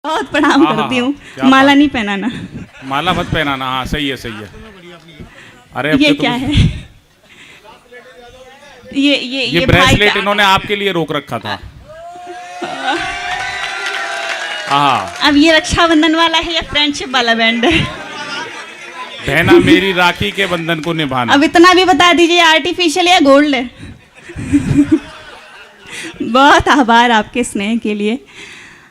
बहुत प्रणाम करती हूँ। माला नहीं पहनाना। माला मत पहनाना। हाँ सही है सही है। अरे ये क्या है? ये ब्रेसलेट इन्होंने आपके लिए रोक रखा था। हाँ अब ये रक्षाबंधन वाला है या फ्रेंडशिप वाला बैंड है? बहना मेरी राखी के बंधन को निभाना। अब इतना भी बता दीजिए, आर्टिफिशियल या गोल्ड है? बहुत आभार आपके स्नेह के लिए।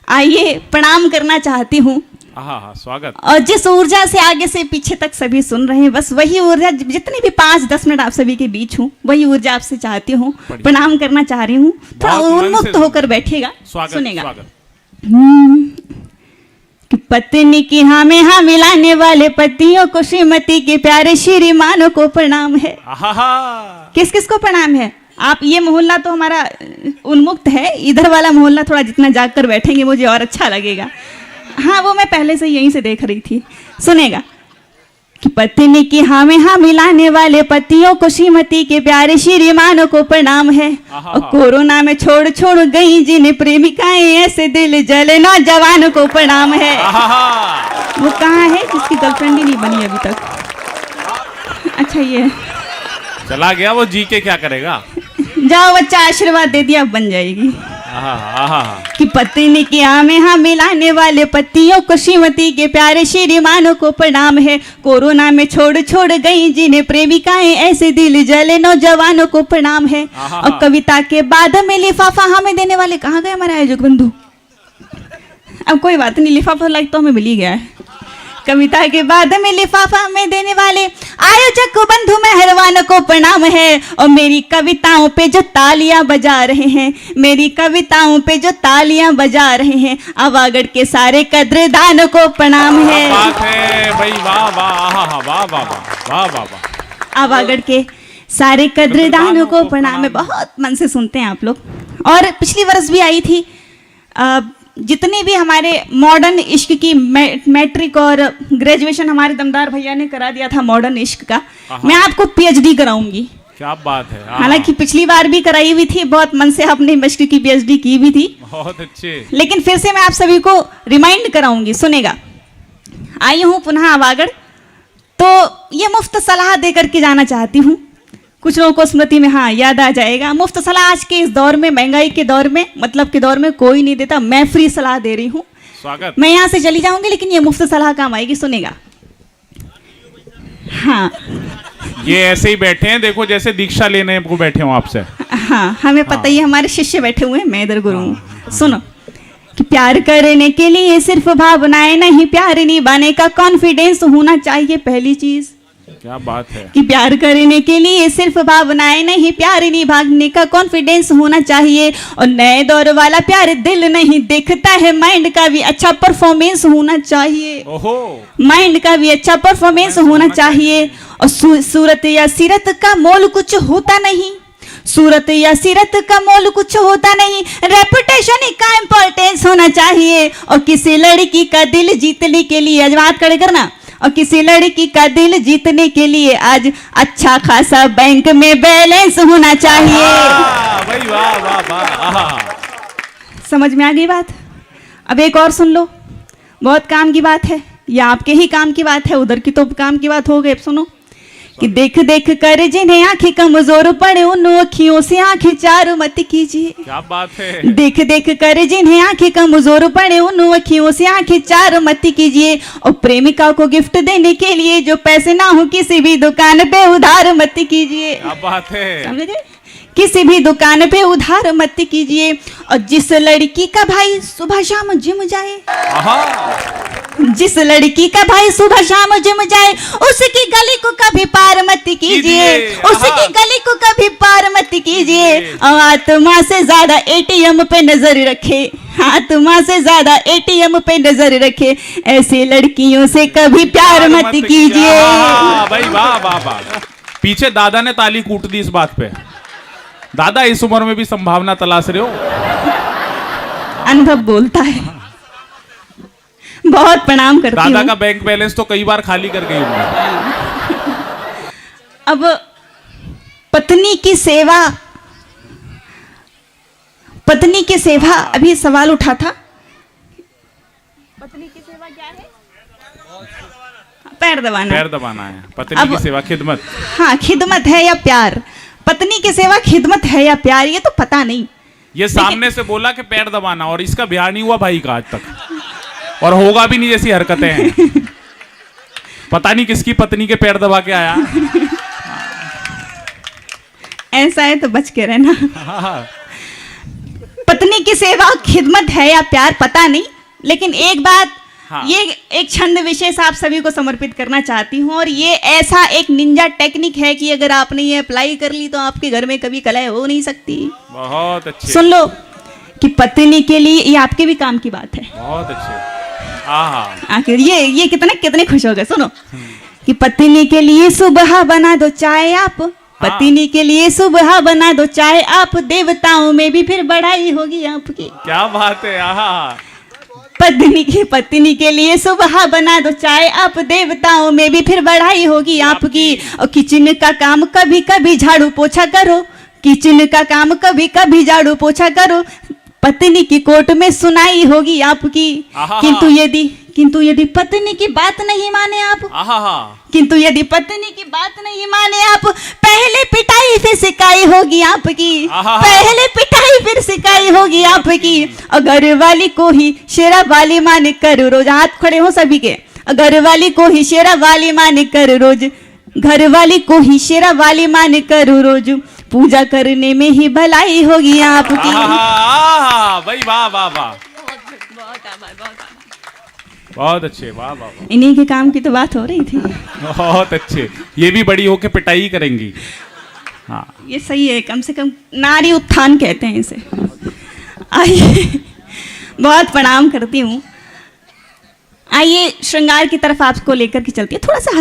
आइए प्रणाम करना चाहती हूँ। हाँ स्वागत। और जिस ऊर्जा से आगे से पीछे तक सभी सुन रहे हैं, बस वही ऊर्जा, जितनी भी 5-10 मिनट आप सभी के बीच हूँ, वही ऊर्जा आपसे चाहती हूँ, प्रणाम करना चाह रही हूँ। थोड़ा उन्मुक्त होकर बैठिएगा, सुनेगा। कि पत्नी की हाँ में हाँ मिलाने वाले पतियों को, श्रीमती के प्यारे श्रीमानों को प्रणाम है। किस किस को प्रणाम है? आप, ये मोहल्ला तो हमारा उन्मुक्त है, इधर वाला मोहल्ला थोड़ा जितना जाग कर बैठेंगे मुझे और अच्छा लगेगा। हाँ वो मैं पहले से यहीं से देख रही थी। सुनेगा कि पत्नी की हाँ में हाँ मिलाने वाले पतियों को, श्रीमती के प्यारे श्रीमानों को प्रणाम है। और कोरोना में छोड़ छोड़ गई जिन प्रेमिकाएं, ऐसे दिल जले नौजवान को प्रणाम है। वो कहाँ है जिसकी गर्लफ्रेंड ही नहीं बनी अभी तक? अच्छा ये चला गया, वो जी के क्या करेगा? जाओ बच्चा, आशीर्वाद दे दिया, अब बन जाएगी। कि पत्नी की हाँ में हाँ मिलाने वाले पतियों को, श्रीमती के प्यारे श्रीमानों को प्रणाम है। कोरोना में छोड़ छोड़ गई जिन्हें प्रेमिकाएं, ऐसे दिल जले नौजवानों को प्रणाम है। और कविता के बाद में लिफाफा हमें देने वाले कहाँ गए हमारे आयोजक बंधु? अब कोई बात नहीं, लिफाफा लाइक तो हमें मिल ही गया है। कविता के बाद में लिफाफा में देने वाले आयोजक को, बंधु मेहरबान को प्रणाम है। और मेरी कविताओं पे जो तालियां बजा रहे हैं, मेरी कविताओं पे जो तालियां बजा रहे हैं, आवागढ़ के सारे कद्रदान को प्रणाम है। बात है भाई, वाह वाह वाह वाह वाह। आवागढ़ के सारे कद्रदानों को प्रणाम है। बहुत मन से सुनते हैं आप लोग। और पिछली वर्ष भी आई थी। जितने भी हमारे मॉडर्न इश्क की मैट्रिक और ग्रेजुएशन हमारे दमदार भैया ने करा दिया था मॉडर्न इश्क का, मैं आपको पीएचडी कराऊंगी। क्या बात है। हालांकि पिछली बार भी कराई हुई थी, बहुत मन से अपने इश्क की पीएचडी की भी थी। बहुत अच्छे। लेकिन फिर से मैं आप सभी को रिमाइंड कराऊंगी। सुनेगा, आई हूँ पुनः आवागढ़, तो ये मुफ्त सलाह देकर के जाना चाहती हूँ। कुछ लोगों को स्मृति में हाँ याद आ जाएगा। मुफ्त सलाह आज के इस दौर में, महंगाई के दौर में, मतलब के दौर में कोई नहीं देता, मैं फ्री सलाह दे रही हूँ। स्वागत। मैं यहाँ से चली जाऊंगी लेकिन ये मुफ्त सलाह काम आएगी। सुनेगा। हाँ ये ऐसे ही बैठे हैं, देखो जैसे दीक्षा लेने को बैठे हो आपसे। हाँ हमें पता ही, हमारे शिष्य बैठे हुए हैं, मैं इधर गुरु हूँ। सुनो कि प्यार करने के लिए सिर्फ भावनाएं नहीं, प्यार निभाने का कॉन्फिडेंस होना चाहिए पहली चीज। क्या बात है। कि प्यार करने के लिए सिर्फ भावनाएं नहीं, प्यार निभाने का कॉन्फिडेंस होना चाहिए। और नए दौर वाला प्यार दिल नहीं देखता है, माइंड का भी अच्छा परफॉर्मेंस होना चाहिए। माइंड का भी अच्छा परफॉर्मेंस होना चाहिए। और सूरत या सीरत का मोल कुछ होता नहीं, सूरत या सीरत का मोल कुछ होता नहीं, रेपुटेशन का इंपॉर्टेंस होना चाहिए। और किसी लड़की का दिल जीतने के लिए, आज बात करे करना, और किसी लड़की का दिल जीतने के लिए आज अच्छा खासा बैंक में बैलेंस होना चाहिए। भाई वाह वाह वाह। समझ में आ गई बात? अब एक और सुन लो, बहुत काम की बात है, या आपके ही काम की बात है, उधर की तो काम की बात हो गई। अब सुनो कि देख देख कर जिन्हें आंखें कमजोर पड़े, उन अखियों से आंखें चार मत कीजिए। क्या बात है। देख देख कर जिन्हें आंखें कमजोर पड़े, उन अखियों से आंखें चार मत कीजिए। और प्रेमिका को गिफ्ट देने के लिए जो पैसे ना हो, किसी भी दुकान पे उधार मत कीजिए। क्या बात है। समझे? किसी भी दुकान पे उधार मत कीजिए। और जिस लड़की का भाई सुबह शाम जिम जाए, जिस लड़की का भाई सुबह शाम जिम जाए, उसकी गली को कभी पार मत कीजिए, उसकी गली को कभी पार मत कीजिए। और आत्मा से ज्यादा एटीएम पे नजर रखे, आत्मा से ज्यादा एटीएम पे नजर रखे, ऐसी लड़कियों से कभी प्यार मत कीजिए। भाई वाह वाह वाह। पीछे दादा ने ताली कूट दी इस बात पे। दादा इस उम्र में भी संभावना तलाश रहे हो। अनुभव बोलता है। बहुत प्रणाम करती हूँ। दादा का बैंक बैलेंस तो कई बार खाली कर गई उन्होंने। अब पत्नी की सेवा, पत्नी की सेवा, अभी सवाल उठा था पत्नी की सेवा क्या है? पैर दबाना। पैर दबाना है। पत्नी की सेवा खिदमत। हाँ, खिदमत है या प्यार? पत्नी की सेवा खिदमत है या प्यार, ये तो पता नहीं। ये सामने से बोला कि पैर दबाना, और इसका ब्याह नहीं हुआ भाई का आज तक, और होगा भी नहीं, जैसी हरकतें हैं। पता नहीं किसकी पत्नी के पैर दबा के आया। ऐसा है तो बच के रहना। हाँ। पत्नी की सेवा खिदमत है या प्यार पता नहीं, लेकिन एक बात, हाँ। ये एक छंद विशेष आप सभी को समर्पित करना चाहती हूँ, और ये ऐसा एक निंजा टेक्निक है कि अगर आपने ये अप्लाई कर ली तो आपके घर में कभी कलह हो नहीं सकती। बहुत अच्छे। सुन लो कि पत्नी के लिए, ये आपके भी काम की बात है। बहुत अच्छे। हाँ। आखिर ये कितने खुश हो गए। सुनो कि पत्नी के लिए सुबह बना दो चाय आप, पत्नी के लिए सुबह बना दो चाय आप, देवताओं में भी फिर बढ़ाई होगी आपकी। क्या बात है। हाँ। पत्नी के लिए सुबह बना दो चाय आप, देवताओं में भी फिर बढ़ाई होगी आपकी। और किचन का काम कभी कभी झाड़ू पोछा करो, किचन का काम कभी कभी झाड़ू पोछा करो, पत्नी की कोर्ट में सुनाई होगी आपकी। किंतु यदि पत्नी की बात नहीं माने आप, किंतु यदि पत्नी की बात नहीं माने आप, पहले पिटाई फिर सिकाई होगी आपकी, पहले पिटाई फिर सिकाई होगी आपकी। अगर वाली को ही शेरा वाली मान कर रोज, हाथ खड़े हो सभी के, अगर वाली को ही शेरा वाली मान कर रोज, घर वाली को ही शेरा वाली मान कर रोज, पूजा करने में ही भलाई होगी आपकी। भाई वाह वाह वाह, बहुत अच्छे। वाह वाह, इन्हीं के काम की तो बात हो रही थी। बहुत अच्छे। ये भी बड़ी होके पिटाई करेंगी। हाँ, ये सही है, कम से कम नारी उत्थान कहते हैं इसे। आइए, बहुत प्रणाम करती हूँ। आइए श्रृंगार की तरफ आपको लेकर के चलती है। थोड़ा सा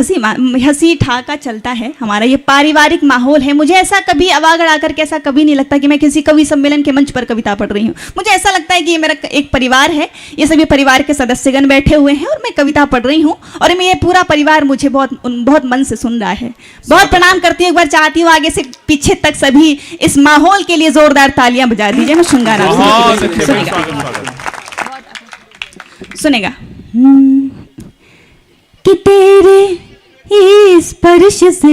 हंसी ठहाका चलता है हमारा, ये पारिवारिक माहौल है। मुझे ऐसा कभी अवागड़ आकर के ऐसा कभी नहीं लगता कि मैं किसी कवि सम्मेलन के मंच पर कविता पढ़ रही हूँ। मुझे ऐसा लगता है कि ये मेरा एक परिवार है, ये सभी परिवार के सदस्यगण बैठे हुए हैं और मैं कविता पढ़ रही हूँ, और मैं ये पूरा परिवार मुझे बहुत मन से सुन रहा है। बहुत प्रणाम करती हूँ। एक बार चाहती हूँ आगे से पीछे तक सभी इस माहौल के लिए जोरदार तालियां बजा दीजिए। मैं श्रृंगार सुनेगा कि तेरे स्पर्श से,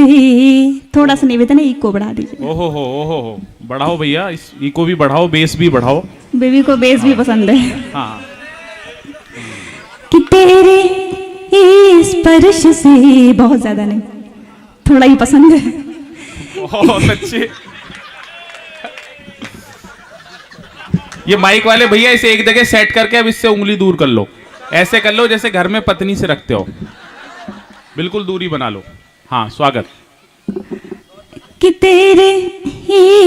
थोड़ा सा निवेदन है, इको बढ़ा दीजिए। ओहो, बढ़ाओ भैया, इस इको भी बढ़ाओ, बेस भी बढ़ाओ। बेबी को बेस भी पसंद है। हाँ। कि तेरे स्पर्श से, बहुत ज्यादा नहीं, थोड़ा ही पसंद है। बहुत अच्छे। ये माइक वाले भैया इसे एक जगह सेट करके अब इससे उंगली दूर कर लो, ऐसे कर लो जैसे घर में पत्नी से रखते हो, बिल्कुल दूरी बना लो। हाँ, स्वागत। कि तेरे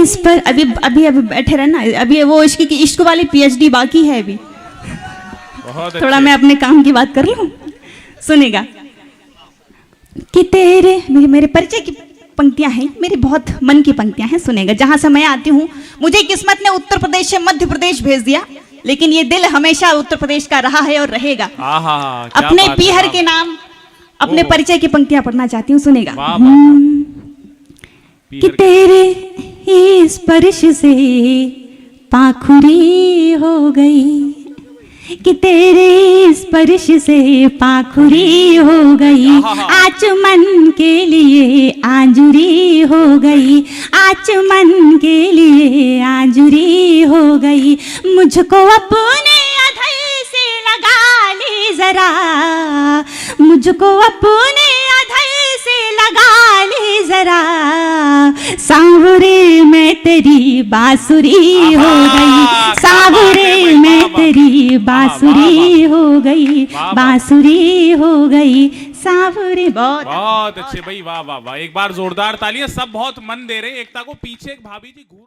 इस पर अभी बैठे रहना, अभी वो इश्क वाली पीएचडी बाकी है अभी। बहुत थोड़ा मैं अपने काम की बात कर लूं, सुनेगा। कि तेरे, मेरे परिचय की पंक्तियां हैं, मेरी बहुत मन की पंक्तियां हैं, सुनेगा। जहां से मैं आती हूँ, मुझे किस्मत ने उत्तर प्रदेश से मध्य प्रदेश भेज दिया, लेकिन ये दिल हमेशा उत्तर प्रदेश का रहा है और रहेगा। अपने पीहर के नाम, अपने परिचय की पंक्तियां पढ़ना चाहती हूँ, सुनेगा। कि तेरे स्पर्श से पाखुरी हो गई, कि तेरे स्पर्श से पाखुरी हो गई, आचमन के लिए आंजुरी हो गई, आचमन के लिए आंजुरी हो गई। मुझको अपने अधर से लगा ले जरा, मुझको अपने अधर से लगा ले जरा, सांवरे में तेरी बांसुरी हो गई, सांवरे में तेरी बांसुरी हो गई, बांसुरी हो गई, सांवरे। बहुत अच्छे भाई, वाह वाह वाह। एक बार जोरदार तालियां। सब बहुत मन दे रहे हैं। एकता को पीछे एक भाभी जी घूर